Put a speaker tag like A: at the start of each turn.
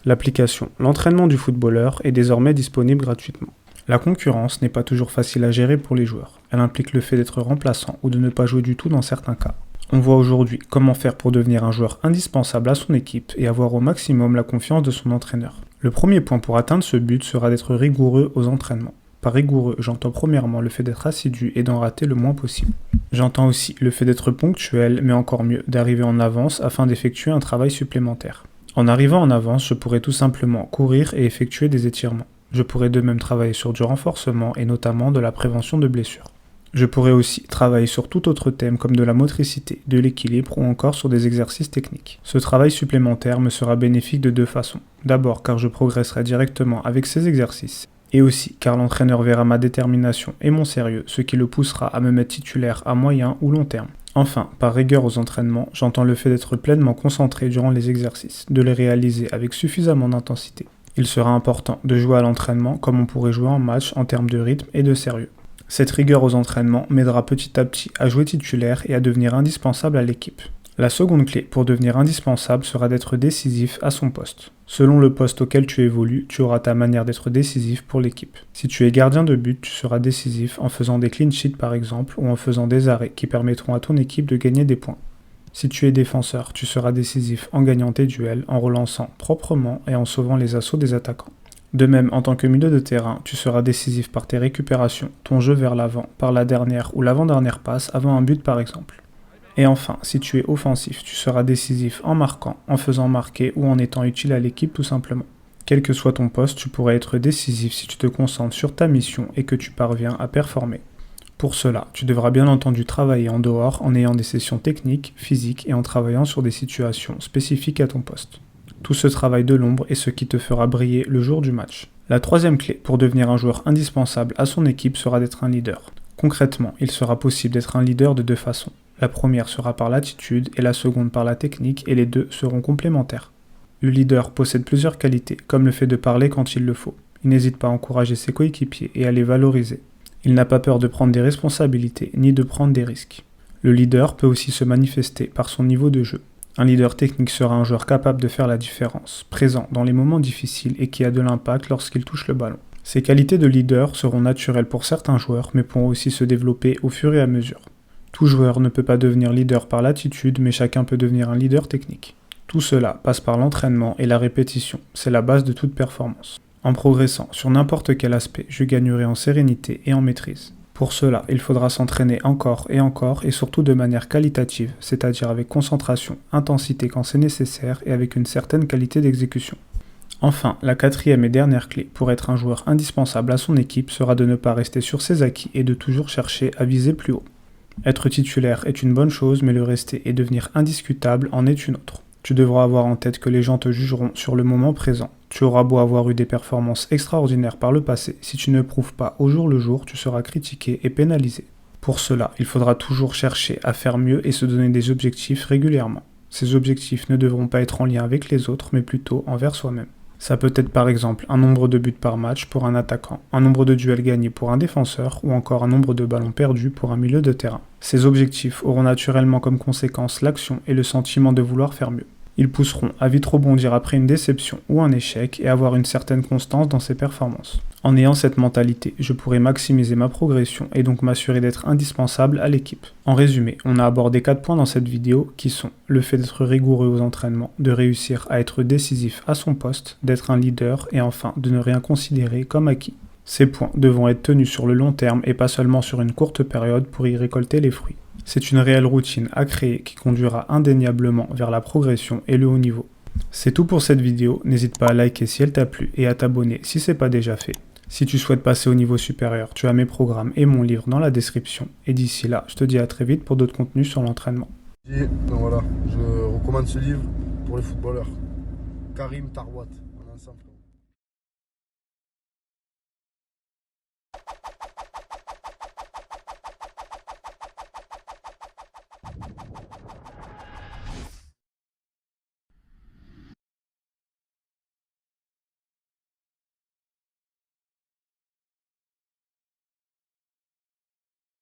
A: L'application L'entraînement du footballeur est désormais disponible gratuitement. La concurrence n'est pas toujours facile à gérer pour les joueurs. Elle implique le fait d'être remplaçant ou de ne pas jouer du tout dans certains cas. On voit aujourd'hui comment faire pour devenir un joueur indispensable à son équipe et avoir au maximum la confiance de son entraîneur. Le premier point pour atteindre ce but sera d'être rigoureux aux entraînements. Par rigoureux, j'entends premièrement le fait d'être assidu et d'en rater le moins possible. J'entends aussi le fait d'être ponctuel, mais encore mieux, d'arriver en avance afin d'effectuer un travail supplémentaire. En arrivant en avance, je pourrais tout simplement courir et effectuer des étirements. Je pourrais de même travailler sur du renforcement et notamment de la prévention de blessures. Je pourrais aussi travailler sur tout autre thème comme de la motricité, de l'équilibre ou encore sur des exercices techniques. Ce travail supplémentaire me sera bénéfique de deux façons. D'abord car je progresserai directement avec ces exercices, et aussi car l'entraîneur verra ma détermination et mon sérieux, ce qui le poussera à me mettre titulaire à moyen ou long terme. Enfin, par rigueur aux entraînements, j'entends le fait d'être pleinement concentré durant les exercices, de les réaliser avec suffisamment d'intensité. Il sera important de jouer à l'entraînement comme on pourrait jouer en match en termes de rythme et de sérieux. Cette rigueur aux entraînements m'aidera petit à petit à jouer titulaire et à devenir indispensable à l'équipe. La seconde clé pour devenir indispensable sera d'être décisif à son poste. Selon le poste auquel tu évolues, tu auras ta manière d'être décisif pour l'équipe. Si tu es gardien de but, tu seras décisif en faisant des clean sheets par exemple ou en faisant des arrêts qui permettront à ton équipe de gagner des points. Si tu es défenseur, tu seras décisif en gagnant tes duels, en relançant proprement et en sauvant les assauts des attaquants. De même, en tant que milieu de terrain, tu seras décisif par tes récupérations, ton jeu vers l'avant, par la dernière ou l'avant-dernière passe avant un but par exemple. Et enfin, si tu es offensif, tu seras décisif en marquant, en faisant marquer ou en étant utile à l'équipe tout simplement. Quel que soit ton poste, tu pourras être décisif si tu te concentres sur ta mission et que tu parviens à performer. Pour cela, tu devras bien entendu travailler en dehors en ayant des sessions techniques, physiques et en travaillant sur des situations spécifiques à ton poste. Tout ce travail de l'ombre est ce qui te fera briller le jour du match. La troisième clé pour devenir un joueur indispensable à son équipe sera d'être un leader. Concrètement, il sera possible d'être un leader de deux façons. La première sera par l'attitude et la seconde par la technique et les deux seront complémentaires. Le leader possède plusieurs qualités, comme le fait de parler quand il le faut. Il n'hésite pas à encourager ses coéquipiers et à les valoriser. Il n'a pas peur de prendre des responsabilités ni de prendre des risques. Le leader peut aussi se manifester par son niveau de jeu. Un leader technique sera un joueur capable de faire la différence, présent dans les moments difficiles et qui a de l'impact lorsqu'il touche le ballon. Ces qualités de leader seront naturelles pour certains joueurs mais pourront aussi se développer au fur et à mesure. Tout joueur ne peut pas devenir leader par l'attitude, mais chacun peut devenir un leader technique. Tout cela passe par l'entraînement et la répétition, c'est la base de toute performance. En progressant sur n'importe quel aspect, je gagnerai en sérénité et en maîtrise. Pour cela, il faudra s'entraîner encore et surtout de manière qualitative, c'est-à-dire avec concentration, intensité quand c'est nécessaire et avec une certaine qualité d'exécution. Enfin, la quatrième et dernière clé pour être un joueur indispensable à son équipe sera de ne pas rester sur ses acquis et de toujours chercher à viser plus haut. Être titulaire est une bonne chose, mais le rester et devenir indiscutable en est une autre. Tu devras avoir en tête que les gens te jugeront sur le moment présent. Tu auras beau avoir eu des performances extraordinaires par le passé, si tu ne prouves pas au jour le jour, tu seras critiqué et pénalisé. Pour cela, il faudra toujours chercher à faire mieux et se donner des objectifs régulièrement. Ces objectifs ne devront pas être en lien avec les autres, mais plutôt envers soi-même. Ça peut être par exemple un nombre de buts par match pour un attaquant, un nombre de duels gagnés pour un défenseur ou encore un nombre de ballons perdus pour un milieu de terrain. Ces objectifs auront naturellement comme conséquence l'action et le sentiment de vouloir faire mieux. Ils pousseront à vite rebondir après une déception ou un échec et avoir une certaine constance dans ses performances. En ayant cette mentalité, je pourrai maximiser ma progression et donc m'assurer d'être indispensable à l'équipe. En résumé, on a abordé 4 points dans cette vidéo qui sont le fait d'être rigoureux aux entraînements, de réussir à être décisif à son poste, d'être un leader et enfin de ne rien considérer comme acquis. Ces points devront être tenus sur le long terme et pas seulement sur une courte période pour y récolter les fruits. C'est une réelle routine à créer qui conduira indéniablement vers la progression et le haut niveau. C'est tout pour cette vidéo, n'hésite pas à liker si elle t'a plu et à t'abonner si c'est pas déjà fait. Si tu souhaites passer au niveau supérieur, tu as mes programmes et mon livre dans la description. Et d'ici là, je te dis à très vite pour d'autres contenus sur l'entraînement.
B: Et donc voilà, je recommande ce livre pour les footballeurs. Karim Tarwat.